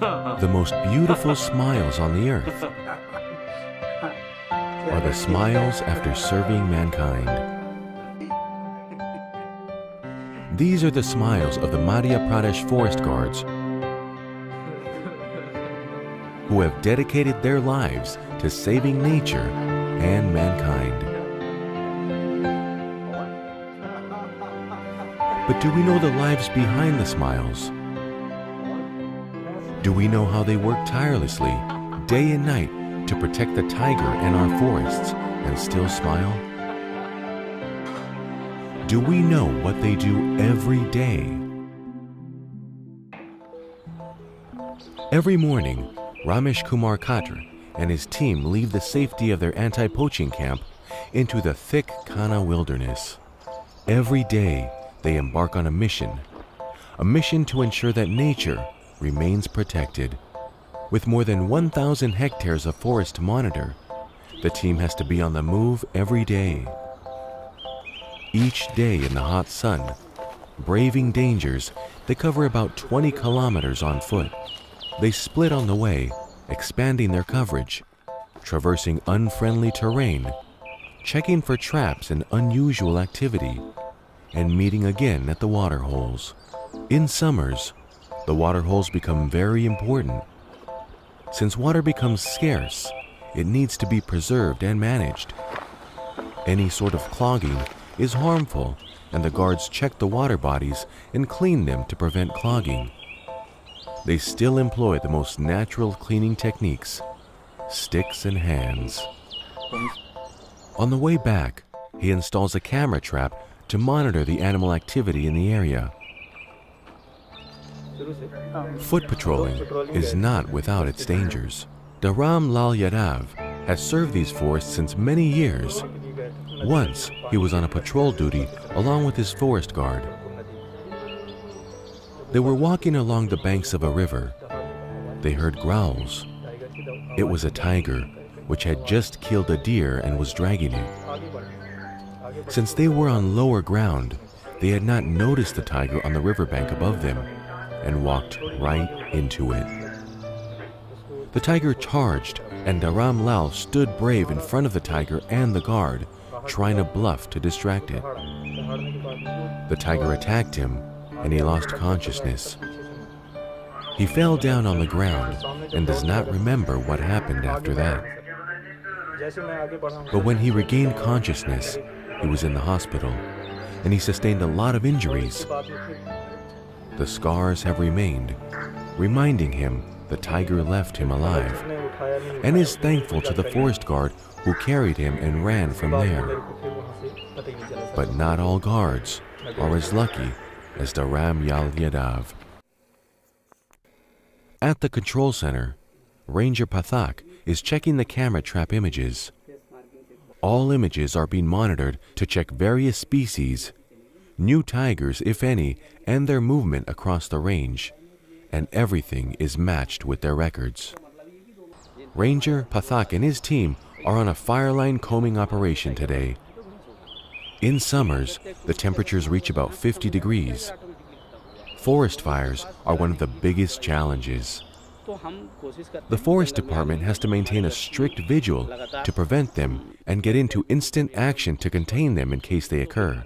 The most beautiful smiles on the earth are the smiles after serving mankind. These are the smiles of the Madhya Pradesh Forest Guards who have dedicated their lives to saving nature and mankind. But do we know the lives behind the smiles? Do we know how they work tirelessly, day and night, to protect the tiger and our forests and still smile? Do we know what they do every day? Every morning, Ramesh Kumar Katra and his team leave the safety of their anti-poaching camp into the thick Kanha wilderness. Every day, they embark on a mission to ensure that nature remains protected. With more than 1,000 hectares of forest to monitor, the team has to be on the move every day. Each day in the hot sun, braving dangers, they cover about 20 kilometers on foot. They split on the way, expanding their coverage, traversing unfriendly terrain, checking for traps and unusual activity, and meeting again at the water holes. In summers, the water holes become very important. Since water becomes scarce, it needs to be preserved and managed. Any sort of clogging is harmful, and the guards check the water bodies and clean them to prevent clogging. They still employ the most natural cleaning techniques, sticks and hands. On the way back, he installs a camera trap to monitor the animal activity in the area. Foot patrolling is not without its dangers. Dharam Lal Yadav has served these forests since many years. Once, he was on a patrol duty along with his forest guard. They were walking along the banks of a river. They heard growls. It was a tiger, which had just killed a deer and was dragging it. Since they were on lower ground, they had not noticed the tiger on the riverbank above them and walked right into it. The tiger charged, and Dharam Lal stood brave in front of the tiger and the guard, trying to bluff to distract it. The tiger attacked him, and he lost consciousness. He fell down on the ground and does not remember what happened after that. But when he regained consciousness, he was in the hospital, and he sustained a lot of injuries. The scars have remained, reminding him the tiger left him alive, and is thankful to the forest guard who carried him and ran from there. But not all guards are as lucky as Dharam Lal Yadav. At the control center, Ranger Pathak is checking the camera trap images. All images are being monitored to check various species, new tigers, if any, and their movement across the range, and everything is matched with their records. Ranger Pathak and his team are on a fireline combing operation today. In summers, the temperatures reach about 50 degrees. Forest fires are one of the biggest challenges. The forest department has to maintain a strict vigil to prevent them and get into instant action to contain them in case they occur.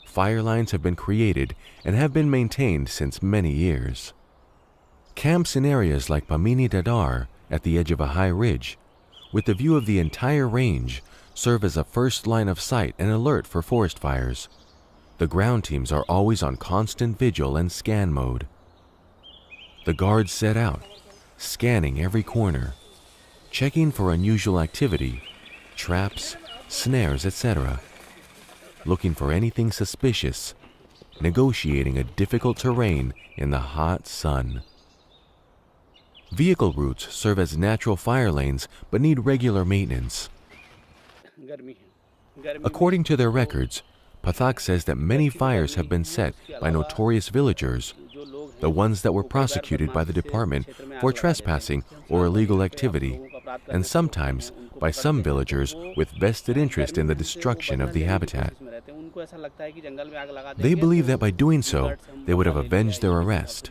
Fire lines have been created and have been maintained since many years. Camps in areas like Pamini Dadar, at the edge of a high ridge, with the view of the entire range, serve as a first line of sight and alert for forest fires. The ground teams are always on constant vigil and scan mode. The guards set out, scanning every corner, checking for unusual activity, traps, snares, etc., looking for anything suspicious, negotiating a difficult terrain in the hot sun. Vehicle routes serve as natural fire lanes but need regular maintenance. According to their records, Pathak says that many fires have been set by notorious villagers, the ones that were prosecuted by the department for trespassing or illegal activity, and sometimes by some villagers with vested interest in the destruction of the habitat. They believe that by doing so, they would have avenged their arrest.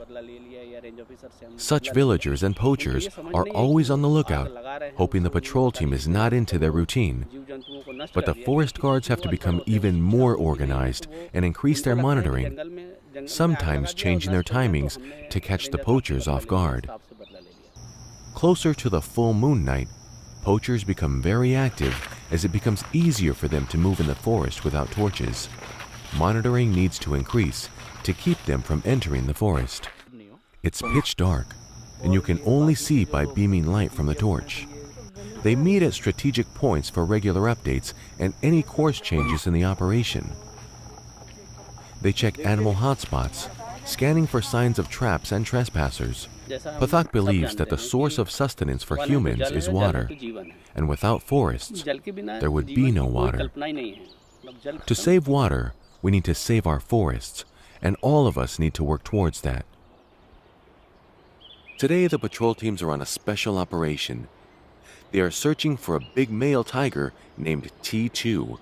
Such villagers and poachers are always on the lookout, hoping the patrol team is not into their routine. But the forest guards have to become even more organized and increase their monitoring, sometimes changing their timings to catch the poachers off guard. Closer to the full moon night, poachers become very active as it becomes easier for them to move in the forest without torches. Monitoring needs to increase to keep them from entering the forest. It's pitch dark, and you can only see by beaming light from the torch. They meet at strategic points for regular updates and any course changes in the operation. They check animal hotspots, scanning for signs of traps and trespassers. Pathak believes that the source of sustenance for humans is water, and without forests, there would be no water. To save water, we need to save our forests, and all of us need to work towards that. Today, the patrol teams are on a special operation. They are searching for a big male tiger named T2.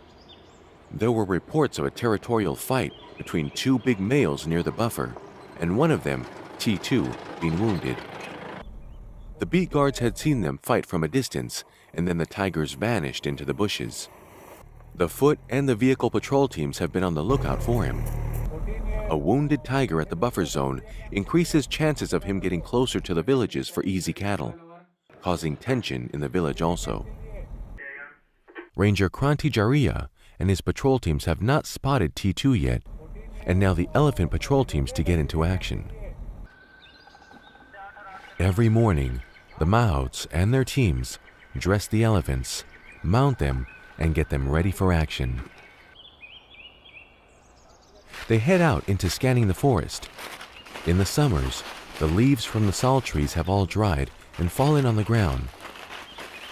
There were reports of a territorial fight between two big males near the buffer, and one of them, T2, being wounded. The beat guards had seen them fight from a distance, and then the tigers vanished into the bushes. The foot and the vehicle patrol teams have been on the lookout for him. A wounded tiger at the buffer zone increases chances of him getting closer to the villages for easy cattle, causing tension in the village also. Ranger Kranti Jaria and his patrol teams have not spotted T2 yet, and now the elephant patrol teams to get into action. Every morning, the Mahouts and their teams dress the elephants, mount them, and get them ready for action. They head out into scanning the forest. In the summers, the leaves from the sal trees have all dried and fallen on the ground.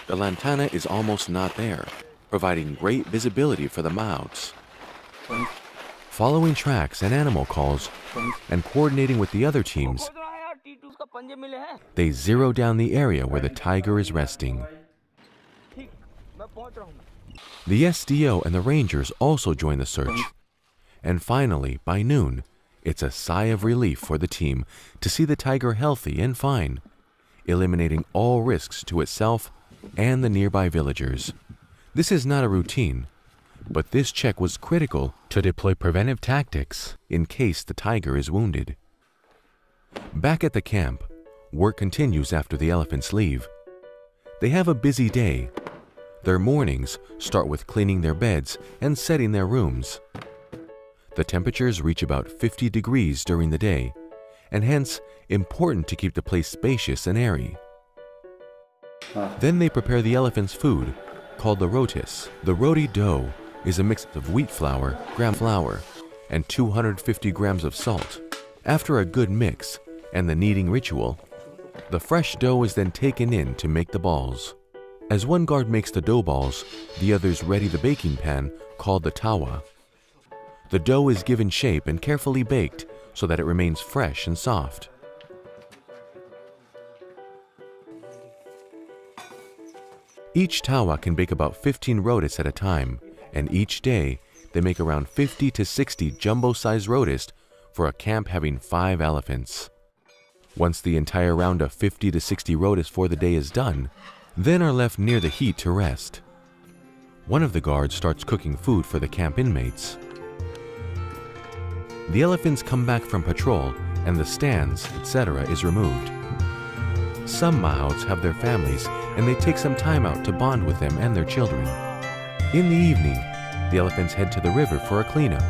The lantana is almost not there, providing great visibility for the Mahouts. Following tracks and animal calls and coordinating with the other teams, they zero down the area where the tiger is resting. The SDO and the rangers also join the search. And finally, by noon, it's a sigh of relief for the team to see the tiger healthy and fine, eliminating all risks to itself and the nearby villagers. This is not a routine, but this check was critical to deploy preventive tactics in case the tiger is wounded. Back at the camp, work continues after the elephants leave. They have a busy day. Their mornings start with cleaning their beds and setting their rooms. The temperatures reach about 50 degrees during the day, and hence important to keep the place spacious and airy. Then they prepare the elephant's food, called the rotis. The roti dough is a mix of wheat flour, gram flour, and 250 grams of salt. After a good mix and the kneading ritual, the fresh dough is then taken in to make the balls. As one guard makes the dough balls, the others ready the baking pan called the tawa. The dough is given shape and carefully baked so that it remains fresh and soft. Each tawa can bake about 15 rotis at a time, and each day they make around 50 to 60 jumbo-sized rotis for a camp having 5 elephants. Once the entire round of 50 to 60 rotis for the day is done, then are left near the heat to rest. One of the guards starts cooking food for the camp inmates. The elephants come back from patrol and the stands, etc. is removed. Some Mahouts have their families and they take some time out to bond with them and their children. In the evening, the elephants head to the river for a cleanup.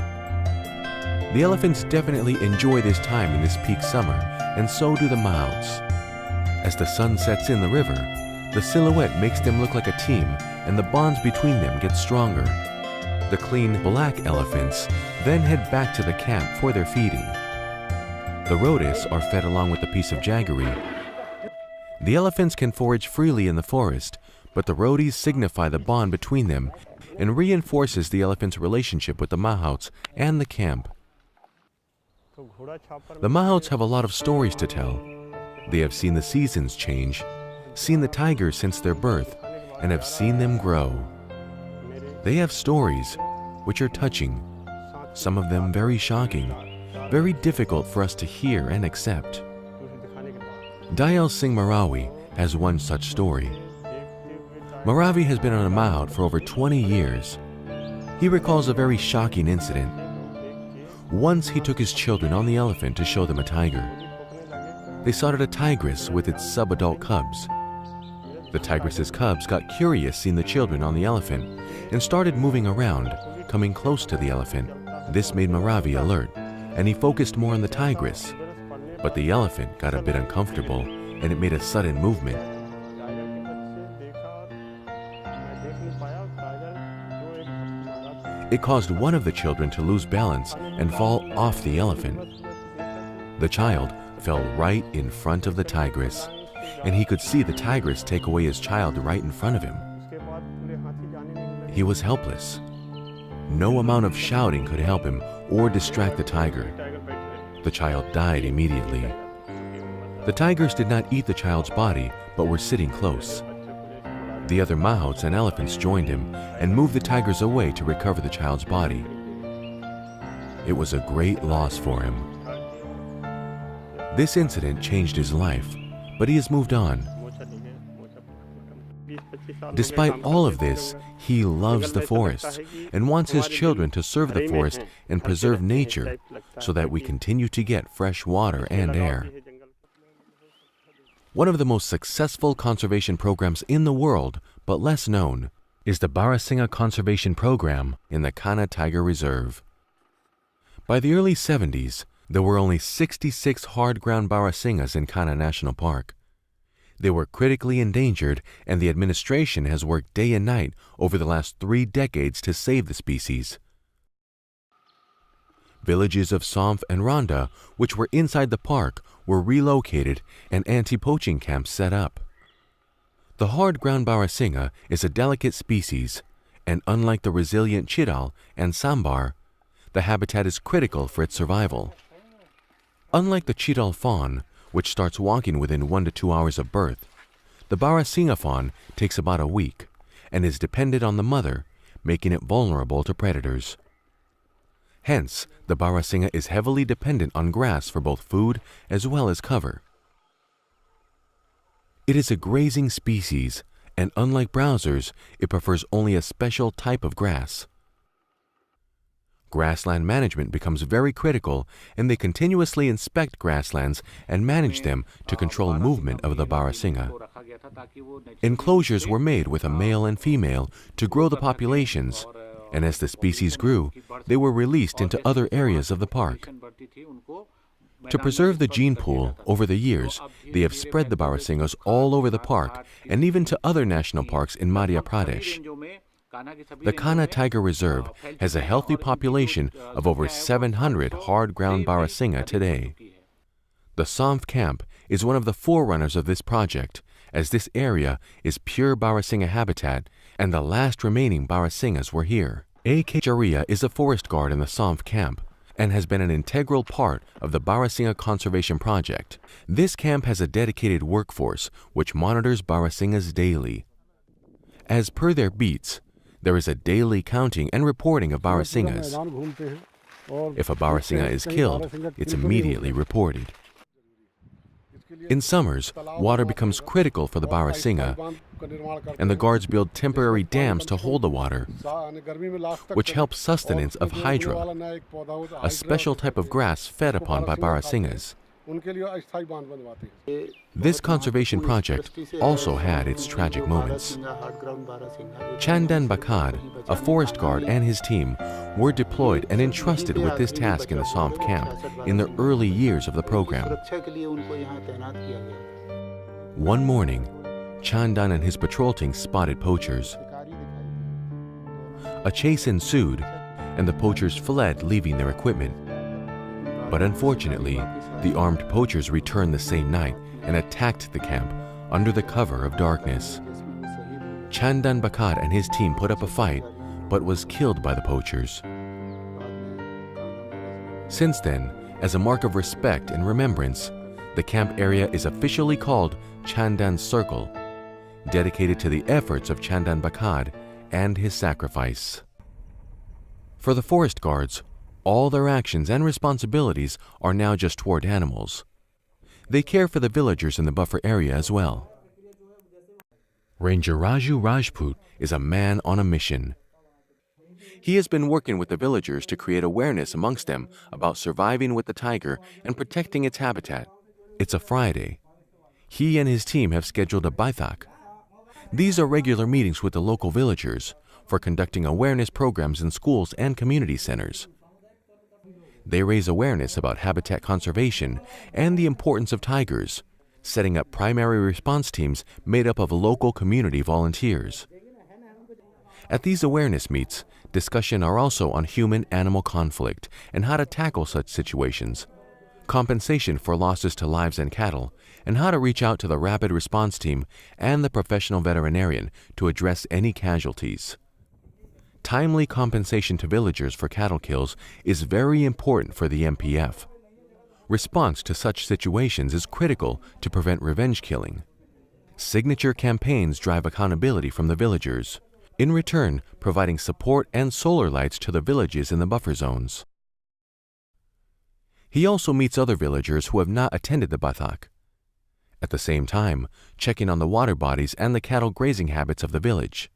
The elephants definitely enjoy this time in this peak summer, and so do the Mahouts. As the sun sets in the river, the silhouette makes them look like a team and the bonds between them get stronger. The clean black elephants then head back to the camp for their feeding. The rotis are fed along with a piece of jaggery. The elephants can forage freely in the forest, but the rotis signify the bond between them and reinforces the elephants' relationship with the Mahouts and the camp. The Mahouts have a lot of stories to tell. They have seen the seasons change, seen the tigers since their birth, and have seen them grow. They have stories which are touching, some of them very shocking, very difficult for us to hear and accept. Dayal Singh Maravi has one such story. Maravi has been on a mahout for over 20 years. He recalls a very shocking incident. Once he took his children on the elephant to show them a tiger. They spotted a tigress with its sub-adult cubs. The tigress's cubs got curious seeing the children on the elephant and started moving around, coming close to the elephant. This made Maravi alert, and he focused more on the tigress. But the elephant got a bit uncomfortable, and it made a sudden movement. It caused one of the children to lose balance and fall off the elephant. The child fell right in front of the tigress, and he could see the tigress take away his child right in front of him. He was helpless. No amount of shouting could help him or distract the tiger. The child died immediately. The tigers did not eat the child's body, but were sitting close. The other mahouts and elephants joined him and moved the tigers away to recover the child's body. It was a great loss for him. This incident changed his life, but he has moved on. Despite all of this, he loves the forests and wants his children to serve the forest and preserve nature so that we continue to get fresh water and air. One of the most successful conservation programs in the world, but less known, is the Barasingha Conservation Program in the Kanha Tiger Reserve. By the early 70s, there were only 66 hard-ground Barasinghas in Kanha National Park. They were critically endangered, and the administration has worked day and night over the last 3 decades to save the species. Villages of Samph and Randa, which were inside the park, were relocated and anti-poaching camps set up. The hard-ground Barasingha is a delicate species, and unlike the resilient Chital and Sambar, the habitat is critical for its survival. Unlike the Chital fawn, which starts walking within 1 to 2 hours of birth, the Barasingha fawn takes about a week and is dependent on the mother, making it vulnerable to predators. Hence, the Barasingha is heavily dependent on grass for both food as well as cover. It is a grazing species, and unlike browsers, it prefers only a special type of grass. Grassland management becomes very critical, and they continuously inspect grasslands and manage them to control movement of the Barasingha. Enclosures were made with a male and female to grow the populations, and as the species grew, they were released into other areas of the park. To preserve the gene pool, over the years, they have spread the Barasinghas all over the park and even to other national parks in Madhya Pradesh. The Kanha Tiger Reserve has a healthy population of over 700 hard-ground Barasingha today. The Samph camp is one of the forerunners of this project, as this area is pure Barasingha habitat and the last remaining Barasinghas were here. A.K. Jaria is a forest guard in the Samph camp and has been an integral part of the Barasingha Conservation Project. This camp has a dedicated workforce which monitors Barasinghas daily. As per their beats, there is a daily counting and reporting of Barasinghas. If a Barasingha is killed, it's immediately reported. In summers, water becomes critical for the Barasingha, and the guards build temporary dams to hold the water, which helps sustenance of hydra, a special type of grass fed upon by Barasinghas. This conservation project also had its tragic moments. Chandan Bakad, a forest guard, and his team were deployed and entrusted with this task in the Samph camp in the early years of the program. One morning, Chandan and his patrol team spotted poachers. A chase ensued, and the poachers fled, leaving their equipment. But unfortunately, the armed poachers returned the same night and attacked the camp under the cover of darkness. Chandan Bakad and his team put up a fight, but was killed by the poachers. Since then, as a mark of respect and remembrance, the camp area is officially called Chandan's Circle, dedicated to the efforts of Chandan Bakad and his sacrifice. For the forest guards, all their actions and responsibilities are now just toward animals. They care for the villagers in the buffer area as well. Ranger Raju Rajput is a man on a mission. He has been working with the villagers to create awareness amongst them about surviving with the tiger and protecting its habitat. It's a Friday. He and his team have scheduled a baithak. These are regular meetings with the local villagers for conducting awareness programs in schools and community centers. They raise awareness about habitat conservation and the importance of tigers, setting up primary response teams made up of local community volunteers. At these awareness meets, discussions are also on human-animal conflict and how to tackle such situations, compensation for losses to lives and cattle, and how to reach out to the rapid response team and the professional veterinarian to address any casualties. Timely compensation to villagers for cattle kills is very important for the MPF. Response to such situations is critical to prevent revenge killing. Signature campaigns drive accountability from the villagers, in return providing support and solar lights to the villages in the buffer zones. He also meets other villagers who have not attended the baithak. At the same time, checking on the water bodies and the cattle grazing habits of the village.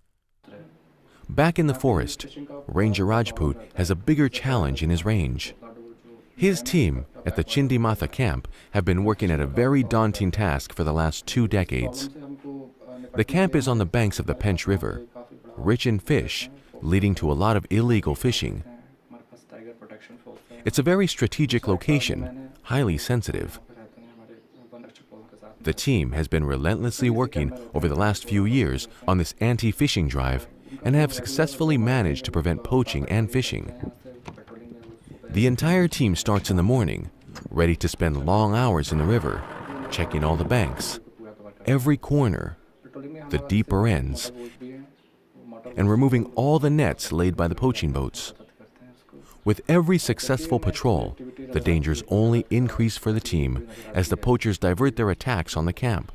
Back in the forest, Ranger Rajput has a bigger challenge in his range. His team at the Chindimatha camp have been working at a very daunting task for the last 2 decades. The camp is on the banks of the Pench River, rich in fish, leading to a lot of illegal fishing. It's a very strategic location, highly sensitive. The team has been relentlessly working over the last few years on this anti-fishing drive and have successfully managed to prevent poaching and fishing. The entire team starts in the morning, ready to spend long hours in the river, checking all the banks, every corner, the deeper ends, and removing all the nets laid by the poaching boats. With every successful patrol, the dangers only increase for the team as the poachers divert their attacks on the camp.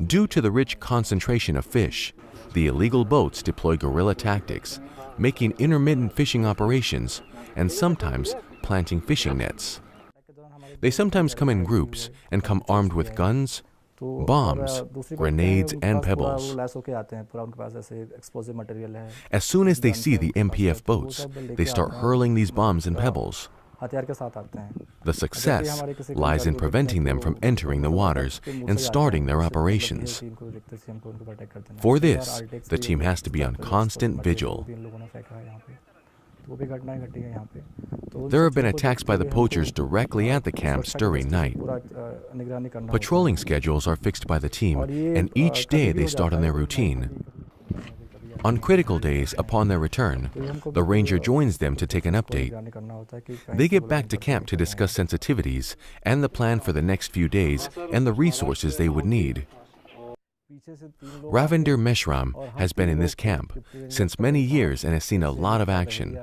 Due to the rich concentration of fish, the illegal boats deploy guerrilla tactics, making intermittent fishing operations and sometimes planting fishing nets. They sometimes come in groups and come armed with guns, bombs, grenades, and pebbles. As soon as they see the MPF boats, they start hurling these bombs and pebbles. The success lies in preventing them from entering the waters and starting their operations. For this, the team has to be on constant vigil. There have been attacks by the poachers directly at the camps during night. Patrolling schedules are fixed by the team, and each day they start on their routine. On critical days upon their return, the ranger joins them to take an update. They get back to camp to discuss sensitivities and the plan for the next few days and the resources they would need. Ravinder Meshram has been in this camp since many years and has seen a lot of action.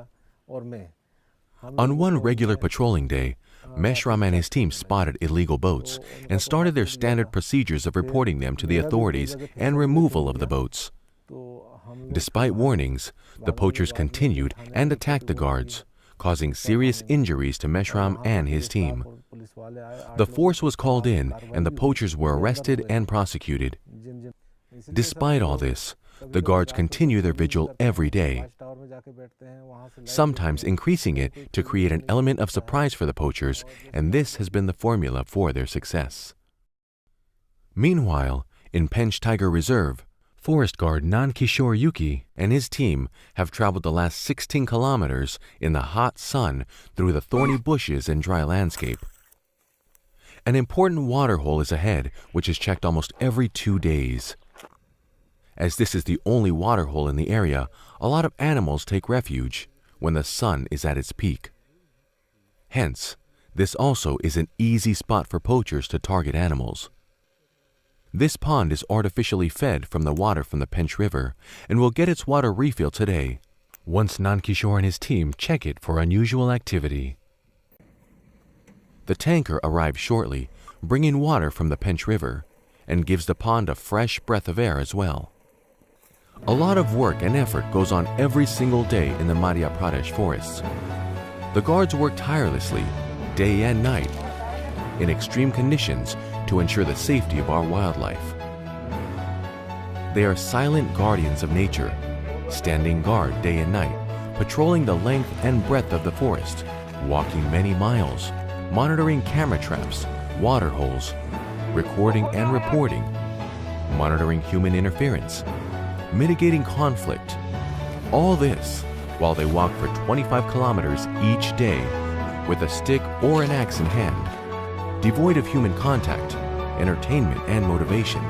On one regular patrolling day, Meshram and his team spotted illegal boats and started their standard procedures of reporting them to the authorities and removal of the boats. Despite warnings, the poachers continued and attacked the guards, causing serious injuries to Meshram and his team. The force was called in and the poachers were arrested and prosecuted. Despite all this, the guards continue their vigil every day, sometimes increasing it to create an element of surprise for the poachers, and this has been the formula for their success. Meanwhile, in Pench Tiger Reserve, Forest Guard Nankishore Yuki and his team have traveled the last 16 kilometers in the hot sun through the thorny bushes and dry landscape. An important water hole is ahead, which is checked almost every 2 days. As this is the only water hole in the area, a lot of animals take refuge when the sun is at its peak. Hence, this also is an easy spot for poachers to target animals. This pond is artificially fed from the water from the Pench River and will get its water refilled today, once Nankishore and his team check it for unusual activity. The tanker arrives shortly, bringing water from the Pench River, and gives the pond a fresh breath of air as well. A lot of work and effort goes on every single day in the Madhya Pradesh forests. The guards work tirelessly, day and night, in extreme conditions to ensure the safety of our wildlife. They are silent guardians of nature, standing guard day and night, patrolling the length and breadth of the forest, walking many miles, monitoring camera traps, water holes, recording and reporting, monitoring human interference, mitigating conflict. All this while they walk for 25 kilometers each day with a stick or an axe in hand. Devoid of human contact, entertainment, and motivation,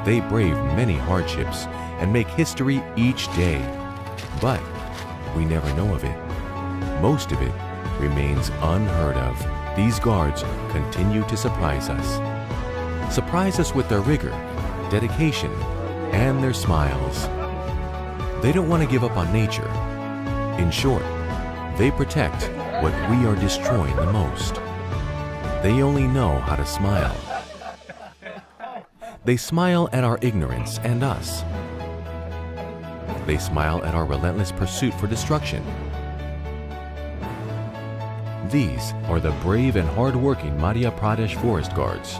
they brave many hardships and make history each day. But we never know of it. Most of it remains unheard of. These guards continue to surprise us. Surprise us with their rigor, dedication, and their smiles. They don't want to give up on nature. In short, they protect what we are destroying the most. They only know how to smile. They smile at our ignorance and us. They smile at our relentless pursuit for destruction. These are the brave and hard-working Madhya Pradesh Forest Guards.